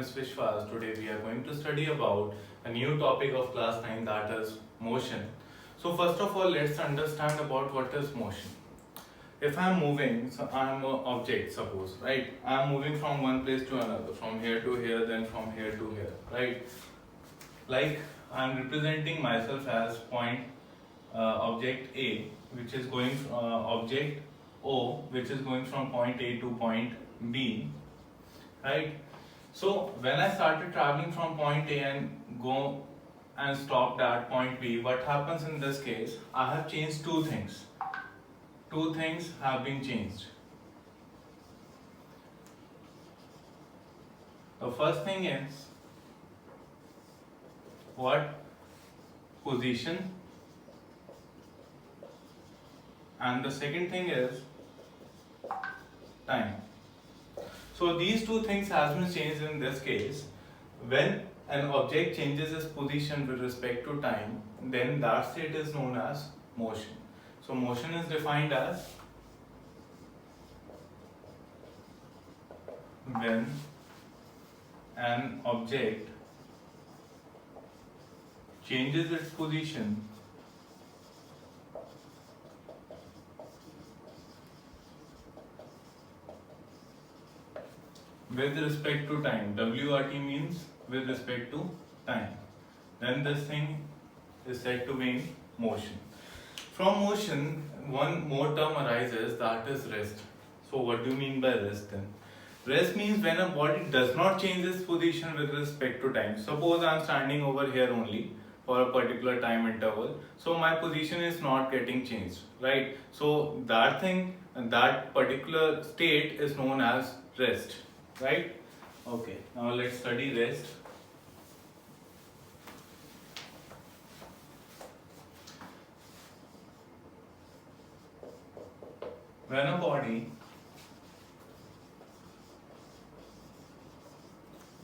is Vishwas. Today we are going to study about a new topic of class 9, that is motion. So first of all, let's understand about what is motion. If I am moving, so I am an object, suppose, right? I am moving from one place to another, from here to here, then from here to here, right? Like I am representing myself as point object A, which is going object O, which is going from point A to point B, right? So when I started traveling from point A and go and stopped at point B, what happens in this case? I have changed two things. Two things have been changed. The first thing is what? Position. And the second thing is time. So these two things has been changed in this case. When an object changes its position with respect to time, then that state is known as motion. So motion is defined as when an object changes its position with respect to time. WRT means with respect to time. Then this thing is said to be in motion. From motion, one more term arises, that is rest. So what do you mean by rest then? Rest means when a body does not change its position with respect to time. Suppose I am standing over here only for a particular time interval. So my position is not getting changed, right? So that thing, that particular state is known as rest. Right? Okay, now let's study rest. When a body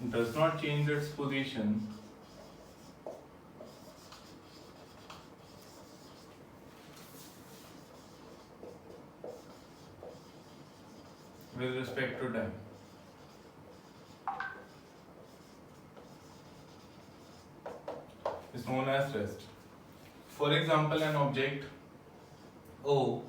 does not change its position with respect to time, is known as rest. For example, an object O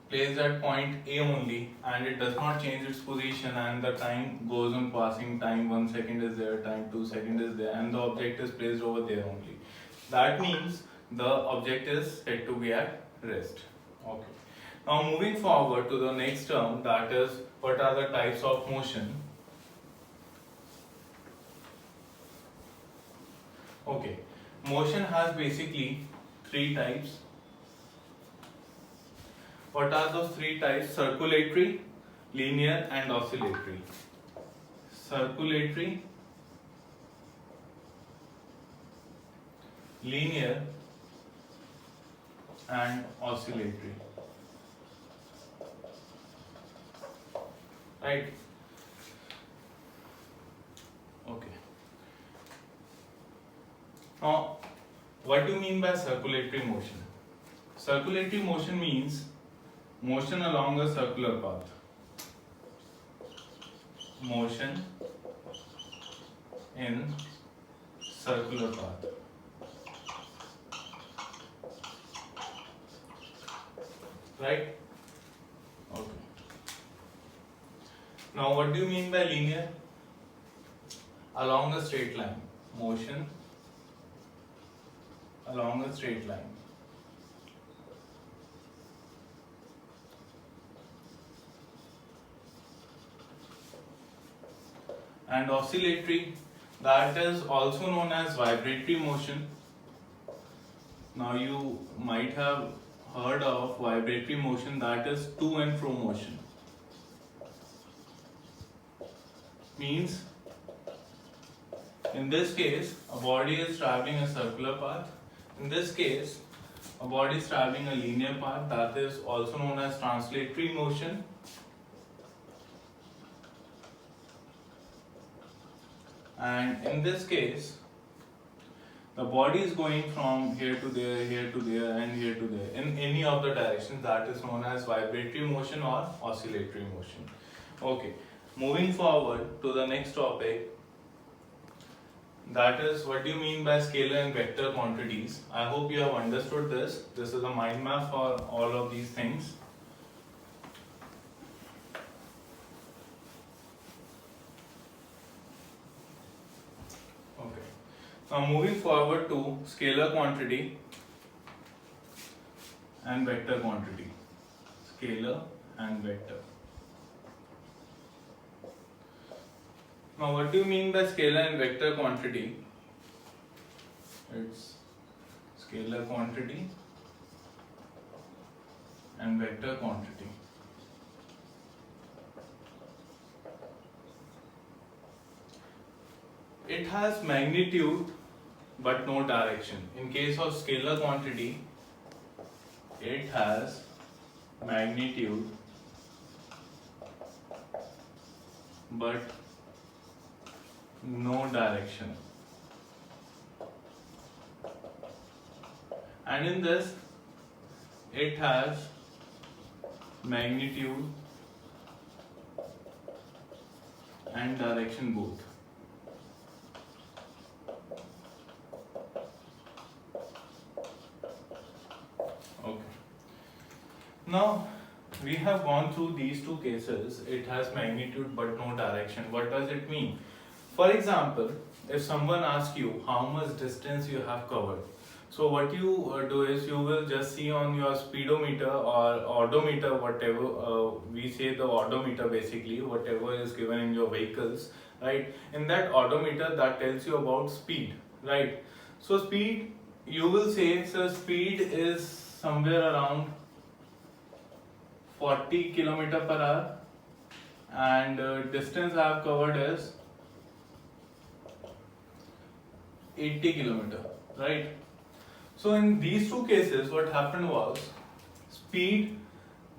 placed at point A only and it does not change its position and the time goes on passing, time 1 second is there, time 2 second is there, and the object is placed over there only. That means the object is said to be at rest. Okay. Now moving forward to the next term, that is what are the types of motion. Okay, motion has basically three types. What are those three types? Circulatory, linear and oscillatory. Circulatory, linear and oscillatory. Right? Okay. Now, what do you mean by circulatory motion? Circulatory motion means motion along a circular path. Motion in circular path. Right? Okay. Now, what do you mean by linear? Along a straight line. Motion along a straight line. And oscillatory, that is also known as vibratory motion. Now you might have heard of vibratory motion, that is to and fro motion. Means in this case a body is traveling a circular path. In this case a body is traveling a linear path, that is also known as translatory motion. And in this case the body is going from here to there, here to there and here to there in any of the directions, that is known as vibratory motion or oscillatory motion. Okay, moving forward to the next topic, that is, what do you mean by scalar and vector quantities? I hope you have understood this. This is a mind map for all of these things. Okay. Now moving forward to scalar quantity and vector quantity. Scalar and vector. Now what do you mean by scalar and vector quantity? It's scalar quantity and vector quantity. It has magnitude but no direction. In case of scalar quantity, it has magnitude but no direction. And in this, it has magnitude and direction both. Okay. Now we have gone through these two cases. It has magnitude but no direction. What does it mean? For example, if someone asks you how much distance you have covered, so what you do is you will just see on your speedometer or odometer, whatever we say the odometer, basically whatever is given in your vehicles, right? In that odometer, that tells you about speed, right? So speed, you will say, so speed is somewhere around 40 km per hour, and distance I have covered is 80 km, right? So in these two cases, what happened was, speed,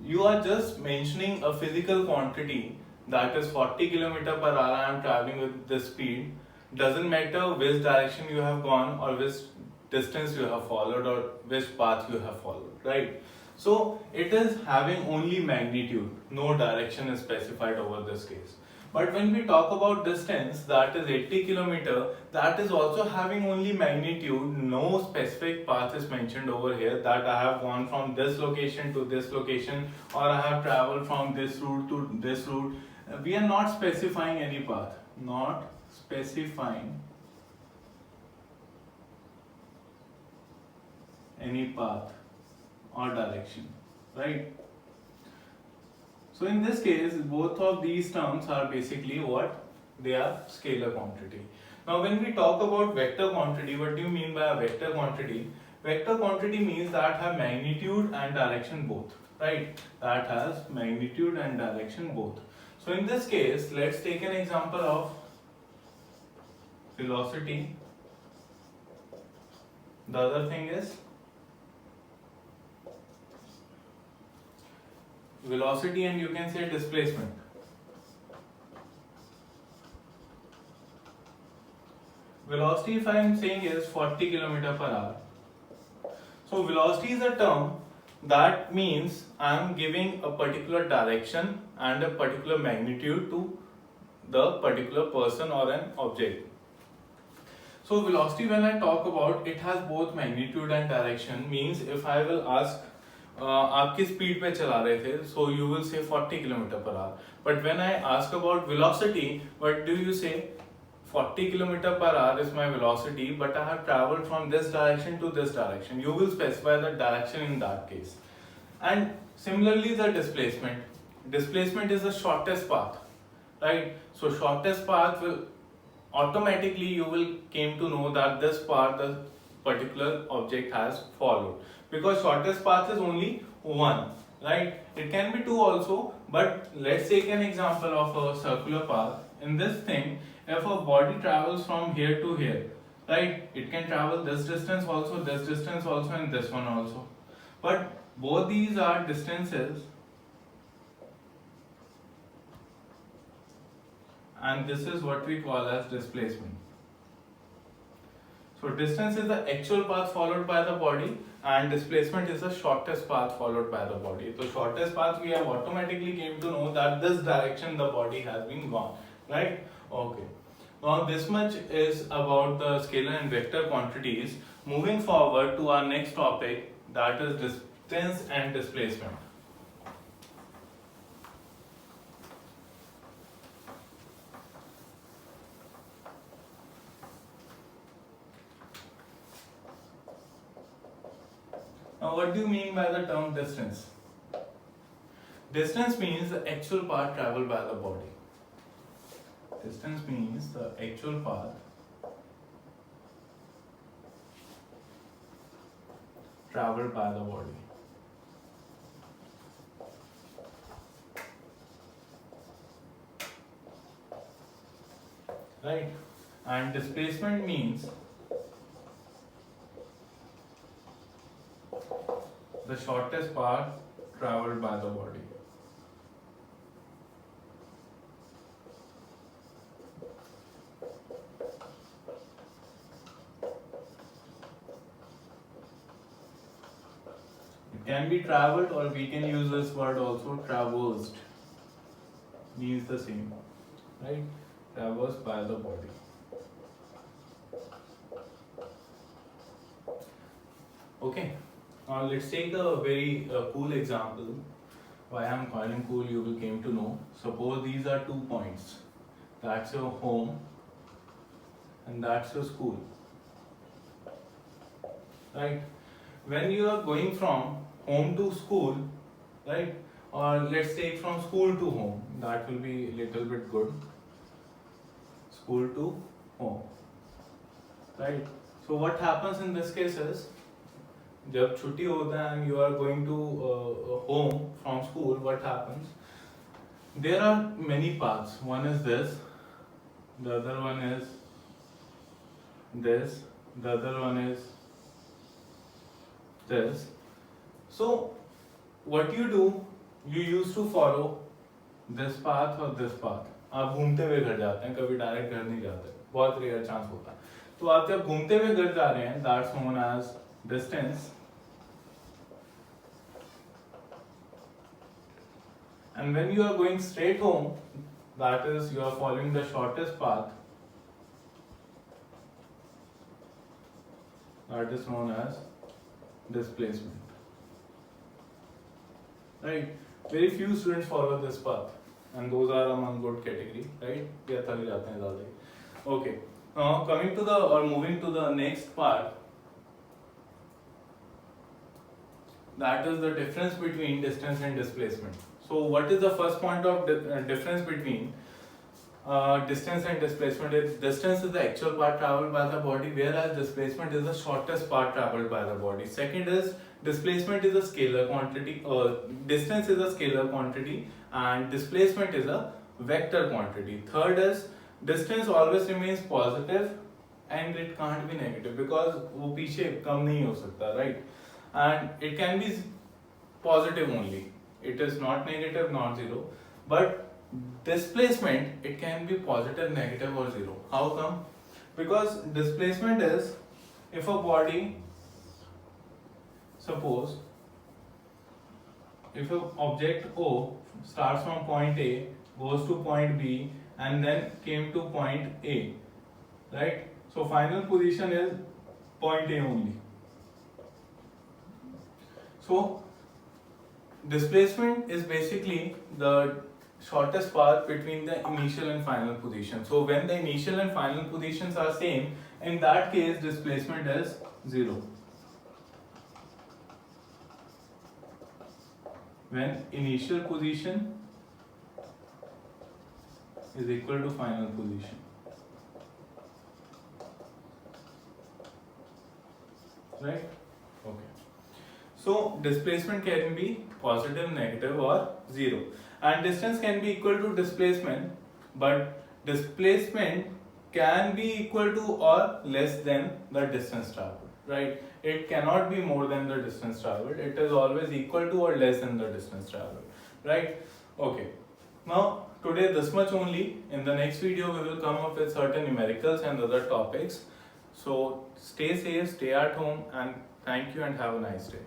you are just mentioning a physical quantity, that is 40 km per hour I am traveling with this speed. Doesn't matter which direction you have gone or which distance you have followed or which path you have followed, right? So it is having only magnitude, no direction is specified over this case. But when we talk about distance, that is 80 km, that is also having only magnitude, no specific path is mentioned over here, that I have gone from this location to this location, or I have traveled from this route to this route. We are not specifying any path, not specifying any path or direction, right? So in this case, both of these terms are basically what? They are scalar quantity. Now when we talk about vector quantity, what do you mean by a vector quantity? Vector quantity means that have magnitude and direction both, right? That has magnitude and direction both. So in this case, let's take an example of velocity. The other thing is velocity, and you can say displacement. Velocity, if I am saying, is 40 km per hour. So velocity is a term that means I am giving a particular direction and a particular magnitude to the particular person or an object. So velocity, when I talk about, it has both magnitude and direction. Means if I will ask आप किस speed पे चला रहे थे, so you will say 40 km per hour. But when I ask about velocity, what do you say? 40 km per hour is my velocity, but I have traveled from this direction to this direction. You will specify the direction in that case. And similarly, the displacement. Displacement is the shortest path, right? So shortest path will automatically, you will came to know that this path the particular object has followed, because shortest path is only one, right? It can be two also, but let's take an example of a circular path. In this thing, if a body travels from here to here, right, it can travel this distance also, and this one also. But both these are distances, and this is what we call as displacement. So distance is the actual path followed by the body, and displacement is the shortest path followed by the body. So shortest path, we have automatically came to know that this direction the body has been gone, right? Okay. Now this much is about the scalar and vector quantities. Moving forward to our next topic, that is distance and displacement. Now what do you mean by the term distance? Distance means the actual path traveled by the body. Distance means the actual path traveled by the body. Right? And displacement means the shortest path traveled by the body. It can be traveled, or we can use this word also, traversed. Means the same, right? Traversed by the body. Okay. Now let's take a very cool example. Why I'm calling cool, you will came to know. Suppose these are 2 points. That's your home and that's your school. Right? When you are going from home to school, right? Or let's take from school to home. That will be a little bit good. School to home. Right? So what happens in this case is, जब छुट्टी होता है and you are going to home from school, what happens? There are many paths. One is this, the other one is this, the other one is this. So what you do, you used to follow this path or this path. आप घूमते हुए घर जाते हैं, कभी direct घर नहीं जाते, बहुत रेयर चांस होता है. तो आप जब घूमते हुए घर जा रहे हैं, that's known as distance. And when you are going straight home, that is, you are following the shortest path, that is known as displacement. Right? Very few students follow this path, and those are among good category, right? Yeah, thale jate hain zyada. Okay. Now coming to the, or moving to the next part, that is the difference between distance and displacement. So what is the first point of difference between distance and displacement? Distance is the actual path traveled by the body, whereas displacement is the shortest path traveled by the body. Second is, displacement is a scalar quantity, distance is a scalar quantity and displacement is a vector quantity. Third is, distance always remains positive and it can't be negative because वो पीछे कम नहीं हो सकता, right? And it can be positive only. It is not negative, not zero. But displacement, it can be positive, negative or zero. How come? Because displacement is, if a body, suppose, if an object O starts from point A, goes to point B and then came to point A, right? So final position is point A only. So displacement is basically the shortest path between the initial and final position. So when the initial and final positions are same, in that case displacement is 0. When initial position is equal to final position. Right? Okay. So displacement can be positive, negative or 0. And distance can be equal to displacement, but displacement can be equal to or less than the distance traveled, right? It cannot be more than the distance traveled. It is always equal to or less than the distance traveled, right? Okay. Now today this much only. In the next video we will come up with certain numericals and other topics. So stay safe, stay at home, and thank you and have a nice day.